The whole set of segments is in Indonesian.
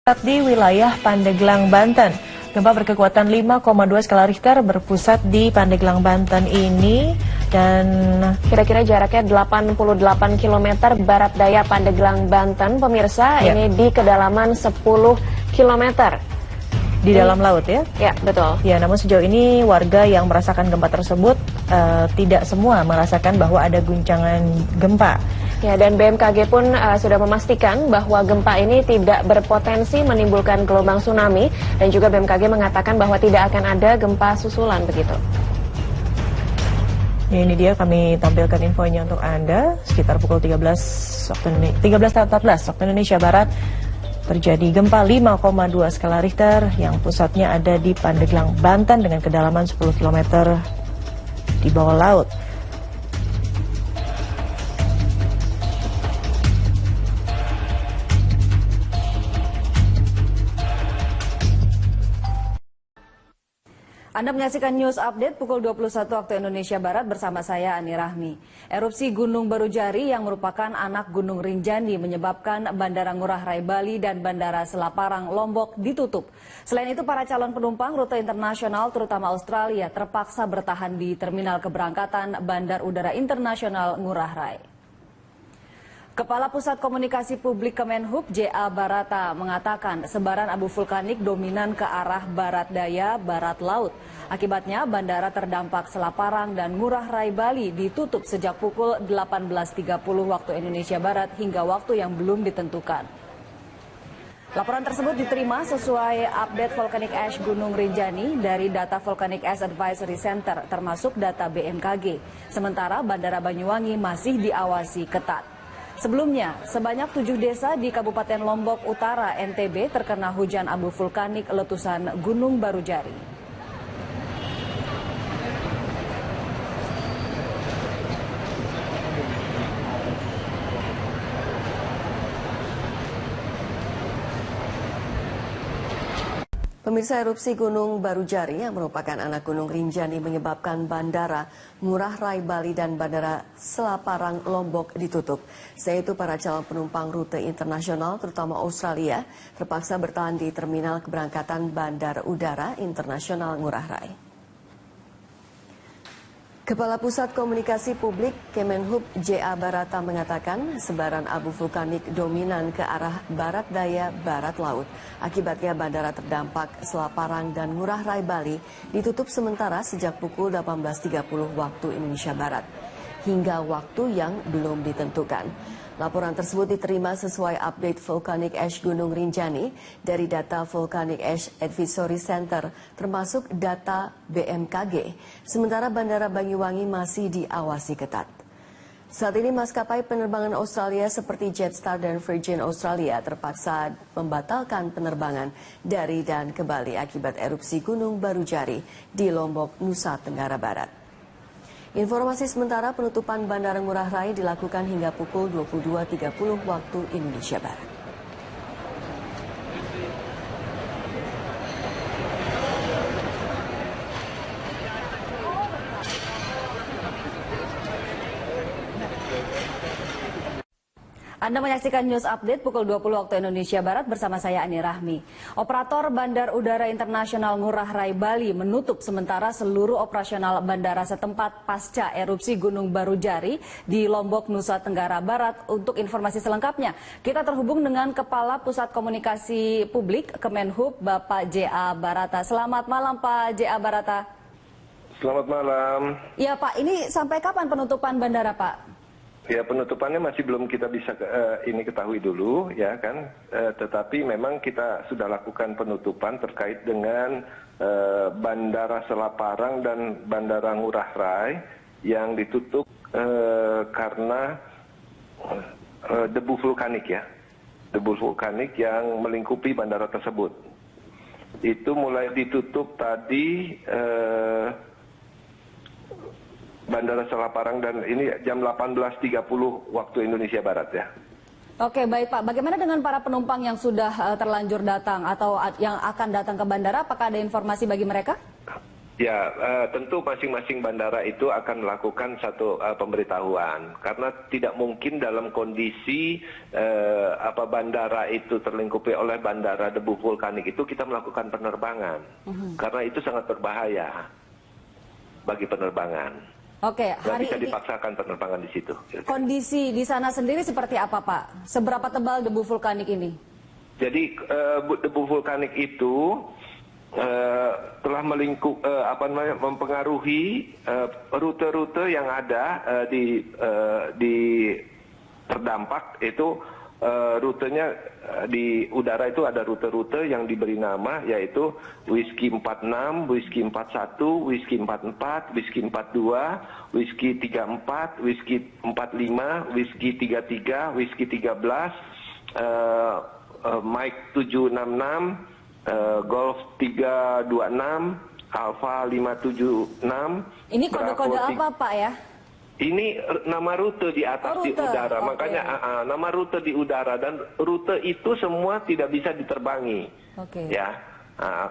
Di wilayah Pandeglang, Banten. Gempa berkekuatan 5,2 skala Richter berpusat di Pandeglang, Banten ini dan kira-kira jaraknya 88 km barat daya Pandeglang, Banten. Pemirsa, ini di kedalaman 10 km. Di dalam laut ya? Ya, betul. Ya, namun sejauh ini warga yang merasakan gempa tersebut tidak semua merasakan bahwa ada guncangan gempa. Ya, dan BMKG pun sudah memastikan bahwa gempa ini tidak berpotensi menimbulkan gelombang tsunami, dan juga BMKG mengatakan bahwa tidak akan ada gempa susulan begitu. Ya, ini dia kami tampilkan infonya untuk Anda. Sekitar pukul 13.14 waktu Indonesia Barat terjadi gempa 5,2 skala Richter yang pusatnya ada di Pandeglang, Banten dengan kedalaman 10 km di bawah laut. Anda menyaksikan News Update pukul 21 waktu Indonesia Barat bersama saya Ani Rahmi. Erupsi Gunung Barujari yang merupakan anak Gunung Rinjani menyebabkan Bandara Ngurah Rai Bali dan Bandara Selaparang Lombok ditutup. Selain itu, para calon penumpang rute internasional terutama Australia terpaksa bertahan di terminal keberangkatan Bandar Udara Internasional Ngurah Rai. Kepala Pusat Komunikasi Publik Kemenhub J.A. Barata mengatakan sebaran abu vulkanik dominan ke arah barat daya barat laut. Akibatnya bandara terdampak Selaparang dan Ngurah Rai Bali ditutup sejak pukul 18.30 waktu Indonesia Barat hingga waktu yang belum ditentukan. Laporan tersebut diterima sesuai update Volcanic Ash Gunung Rinjani dari data Volcanic Ash Advisory Center termasuk data BMKG. Sementara Bandara Banyuwangi masih diawasi ketat. Sebelumnya, sebanyak 7 desa di Kabupaten Lombok Utara, NTB terkena hujan abu vulkanik letusan Gunung Barujari. Pemirsa, erupsi Gunung Barujari yang merupakan anak Gunung Rinjani menyebabkan Bandara Ngurah Rai Bali dan Bandara Selaparang Lombok ditutup. Selain itu, para calon penumpang rute internasional terutama Australia terpaksa bertahan di terminal keberangkatan Bandar Udara Internasional Ngurah Rai. Kepala Pusat Komunikasi Publik Kemenhub J.A. Barata mengatakan sebaran abu vulkanik dominan ke arah barat daya barat laut. Akibatnya bandara terdampak Selaparang dan Ngurah Rai Bali ditutup sementara sejak pukul 18.30 waktu Indonesia Barat hingga waktu yang belum ditentukan. Laporan tersebut diterima sesuai update Volcanic Ash Gunung Rinjani dari data Volcanic Ash Advisory Center termasuk data BMKG. Sementara Bandara Banyuwangi masih diawasi ketat. Saat ini maskapai penerbangan Australia seperti Jetstar dan Virgin Australia terpaksa membatalkan penerbangan dari dan ke Bali akibat erupsi Gunung Barujari di Lombok, Nusa Tenggara Barat. Informasi sementara penutupan Bandara Ngurah Rai dilakukan hingga pukul 22.30 waktu Indonesia Barat. Anda menyaksikan News Update pukul 20 waktu Indonesia Barat bersama saya Ani Rahmi. Operator Bandar Udara Internasional Ngurah Rai Bali menutup sementara seluruh operasional bandara setempat pasca erupsi Gunung Barujari di Lombok, Nusa Tenggara Barat. Untuk informasi selengkapnya, kita terhubung dengan Kepala Pusat Komunikasi Publik Kemenhub, Bapak J.A. Barata. Selamat malam, Pak J.A. Barata. Selamat malam. Ya, Pak, ini sampai kapan penutupan bandara, Pak? Ya, penutupannya masih belum kita bisa ini ketahui dulu, ya kan. Tetapi memang kita sudah lakukan penutupan terkait dengan Bandara Selaparang dan Bandara Ngurah Rai yang ditutup karena debu vulkanik ya, debu vulkanik yang melingkupi bandara tersebut. Itu mulai ditutup tadi. Bandara Selaparang dan ini jam 18.30 waktu Indonesia Barat ya. Oke, baik Pak. Bagaimana dengan para penumpang yang sudah terlanjur datang atau yang akan datang ke bandara? Apakah ada informasi bagi mereka? Ya, tentu masing-masing bandara itu akan melakukan satu pemberitahuan karena tidak mungkin dalam kondisi bandara itu terlingkupi oleh bandara debu vulkanik itu kita melakukan penerbangan karena itu sangat berbahaya bagi penerbangan. Oke, Nggak hari bisa ini dipaksakan penerbangan di situ. kondisi di sana sendiri seperti apa, Pak? Seberapa tebal debu vulkanik ini? Jadi debu vulkanik itu telah mempengaruhi rute-rute yang ada di terdampak itu rutenya di udara itu ada rute-rute yang diberi nama yaitu Whiskey 46, Whiskey 41, Whiskey 44, Whiskey 42, Whiskey 34, Whiskey 45, Whiskey 33, Whiskey 13, Mike 766, Golf 326, Alpha 576. Ini kode-kode apa, Pak ya? Ini nama rute di atas di udara, Okay. makanya nama rute di udara dan rute itu semua tidak bisa diterbangi, ya,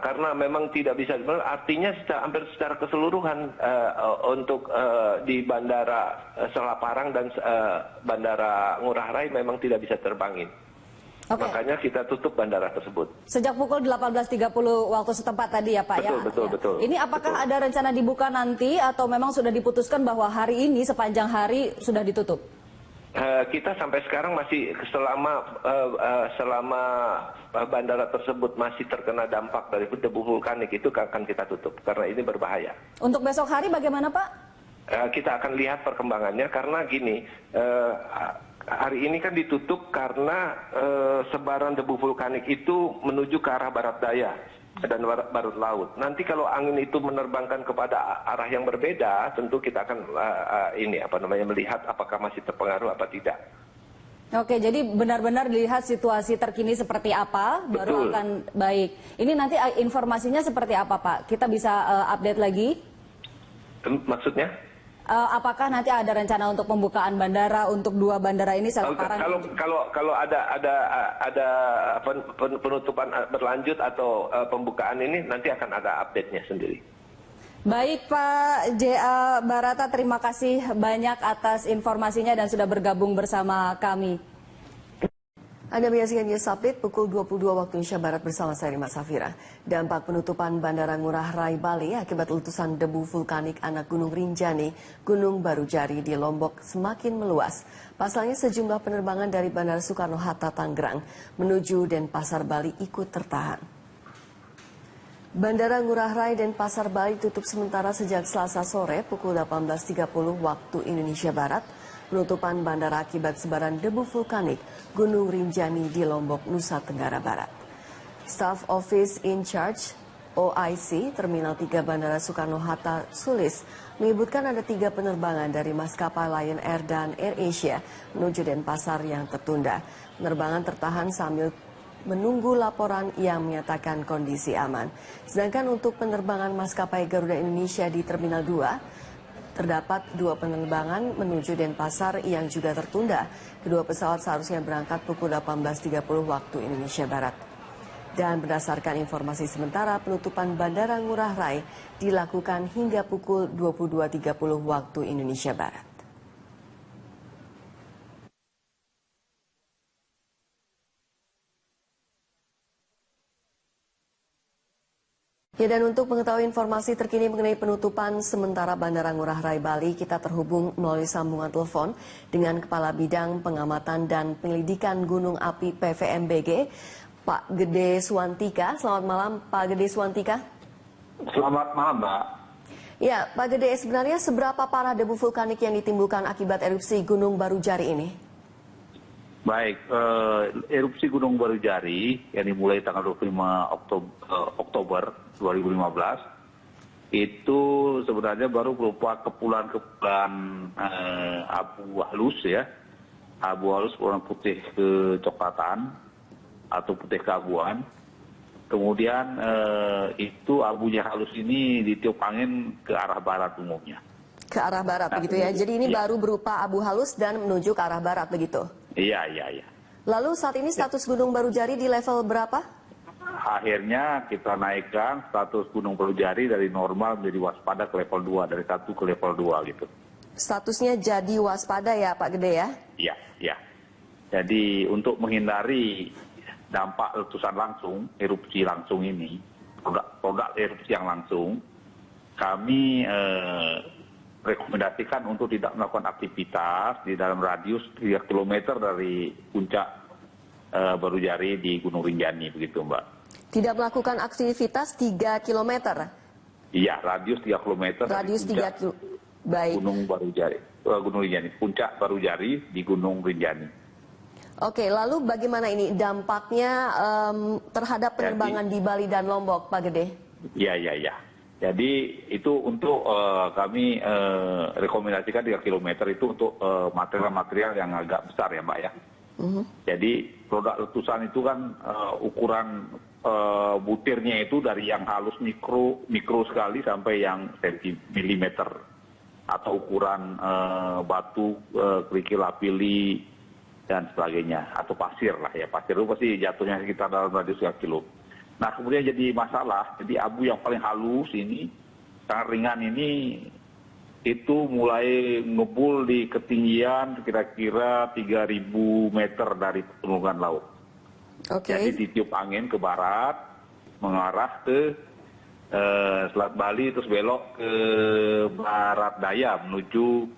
karena memang tidak bisa. Artinya hampir secara keseluruhan untuk di bandara Selaparang dan bandara Ngurah Rai memang tidak bisa terbangin. Makanya kita tutup bandara tersebut. Sejak pukul 18.30 waktu setempat tadi ya Pak ya? Betul. Ini apakah ada rencana dibuka nanti atau memang sudah diputuskan bahwa hari ini sepanjang hari sudah ditutup? Kita sampai sekarang masih selama bandara tersebut masih terkena dampak dari debu vulkanik itu akan kita tutup karena ini berbahaya. Untuk besok hari bagaimana Pak? Kita akan lihat perkembangannya karena gini, hari ini kan ditutup karena sebaran debu vulkanik itu menuju ke arah barat daya dan barat laut. Nanti kalau angin itu menerbangkan kepada arah yang berbeda, tentu kita akan melihat apakah masih terpengaruh apa tidak. Oke, jadi benar-benar dilihat situasi terkini seperti apa, baru akan baik. Ini nanti informasinya seperti apa Pak? Kita bisa update lagi? Maksudnya? Apakah nanti ada rencana untuk pembukaan bandara untuk dua bandara ini Selaparang? Kalau ada penutupan berlanjut atau pembukaan ini nanti akan ada update-nya sendiri. Baik Pak J.A. Barata, terima kasih banyak atas informasinya dan sudah bergabung bersama kami. Anda menyaksikan News Update pukul 22 waktu Indonesia Barat bersama saya Rima Safira. Dampak penutupan Bandara Ngurah Rai Bali akibat letusan debu vulkanik anak Gunung Rinjani, Gunung Barujari di Lombok semakin meluas. Pasalnya sejumlah penerbangan dari Bandara Soekarno-Hatta Tangerang menuju Denpasar Bali ikut tertahan. Bandara Ngurah Rai dan Pasar Bali tutup sementara sejak Selasa sore pukul 18.30 waktu Indonesia Barat. Penutupan bandara akibat sebaran debu vulkanik Gunung Rinjani di Lombok, Nusa Tenggara Barat. Staff Office in Charge OIC Terminal 3 Bandara Soekarno-Hatta Sulis menyebutkan ada 3 penerbangan dari maskapai Lion Air dan Air Asia menuju Denpasar yang tertunda. Penerbangan tertahan sambil menunggu laporan yang menyatakan kondisi aman. Sedangkan untuk penerbangan maskapai Garuda Indonesia di Terminal 2, terdapat 2 penerbangan menuju Denpasar yang juga tertunda. Kedua pesawat seharusnya berangkat pukul 18.30 waktu Indonesia Barat. Dan berdasarkan informasi sementara, penutupan Bandara Ngurah Rai dilakukan hingga pukul 22.30 waktu Indonesia Barat. Ya, dan untuk mengetahui informasi terkini mengenai penutupan sementara Bandara Ngurah Rai Bali, kita terhubung melalui sambungan telepon dengan Kepala Bidang Pengamatan dan Penyelidikan Gunung Api PVMBG, Pak Gede Suwantika. Selamat malam, Pak Gede Suwantika. Selamat malam, Mbak. Ya, Pak Gede, sebenarnya seberapa parah debu vulkanik yang ditimbulkan akibat erupsi Gunung Barujari ini? Baik, erupsi Gunung Barujari yang dimulai tanggal 25 Oktober 2015 itu sebenarnya baru berupa kepulan-kepulan abu halus ya, abu halus warna putih kecoklatan atau putih keabuan. Kemudian itu abunya halus ini ditiup angin ke arah barat umumnya. Ke arah barat begitu ya. Jadi ini baru berupa abu halus dan menuju ke arah barat begitu. Iya. Lalu saat ini status Gunung Barujari di level berapa? akhirnya kita naikkan status Gunung Barujari dari normal menjadi waspada ke level 2, dari 1 ke level 2 gitu. Statusnya jadi waspada ya Pak Gede ya? Iya, iya. Jadi untuk menghindari dampak letusan langsung, erupsi langsung ini, produk erupsi yang langsung, kami rekomendasikan untuk tidak melakukan aktivitas di dalam radius 3 km dari puncak Barujari di Gunung Rinjani, begitu Mbak. Tidak melakukan aktivitas 3 km? Iya, radius 3 km Radius dari 3 km. Baik. Gunung Barujari, Gunung Rinjani, puncak Barujari di Gunung Rinjani. Oke, lalu bagaimana ini dampaknya terhadap penerbangan di Bali dan Lombok, Pak Gede? Iya. Jadi itu untuk kami rekomendasikan 3 km itu untuk material-material yang agak besar ya Mbak ya. Jadi produk letusan itu kan ukuran butirnya itu dari yang halus mikro sekali sampai yang milimeter, atau ukuran batu, kerikil lapili dan sebagainya, atau pasir lah ya. Pasir itu pasti jatuhnya sekitar dalam radius 3 kilo. Nah kemudian jadi masalah, jadi abu yang paling halus ini, sangat ringan ini, itu mulai ngebul di ketinggian kira-kira 3.000 meter dari permukaan laut. Jadi ditiup angin ke barat, mengarah ke Selat Bali, terus belok ke barat daya menuju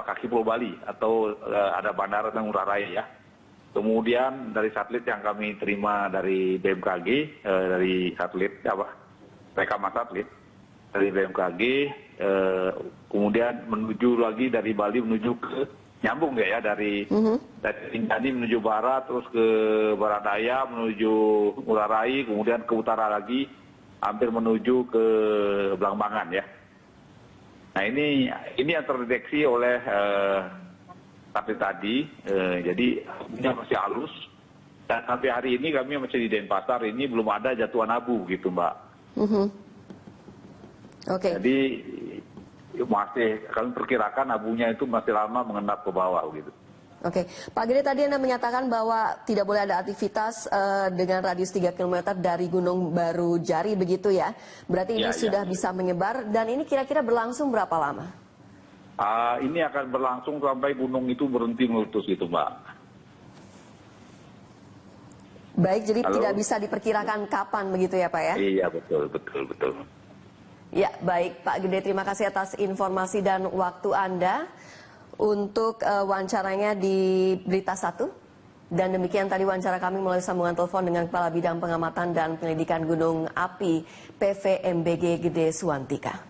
kaki Pulau Bali, atau ada bandara Ngurah Rai ya. Kemudian dari satelit yang kami terima dari BMKG, dari satelit rekaman satelit dari BMKG, kemudian menuju lagi dari Bali menuju ke nyambung ya dari Rinjani menuju barat, terus ke barat daya menuju Ngurah Rai, kemudian ke utara lagi hampir menuju ke Belambangan ya. Nah ini yang terdeteksi oleh satelit tadi, jadi ini masih halus, dan sampai hari ini kami masih di Denpasar ini belum ada jatuhan abu gitu Mbak. Jadi masih kami perkirakan abunya itu masih lama mengendap ke bawah gitu. Oke, Pak Gede, tadi Anda menyatakan bahwa tidak boleh ada aktivitas dengan radius 3 km dari Gunung Barujari begitu ya. Berarti ini sudah bisa menyebar, dan ini kira-kira berlangsung berapa lama? Ini akan berlangsung sampai gunung itu berhenti meletus gitu Mbak. Baik, jadi tidak bisa diperkirakan kapan begitu ya Pak ya? Iya, betul. Ya, baik Pak Gede, terima kasih atas informasi dan waktu Anda untuk wawancaranya di Berita 1. Dan demikian tadi wawancara kami melalui sambungan telepon dengan Kepala Bidang Pengamatan dan Penyelidikan Gunung Api PVMBG Gede Suwantika.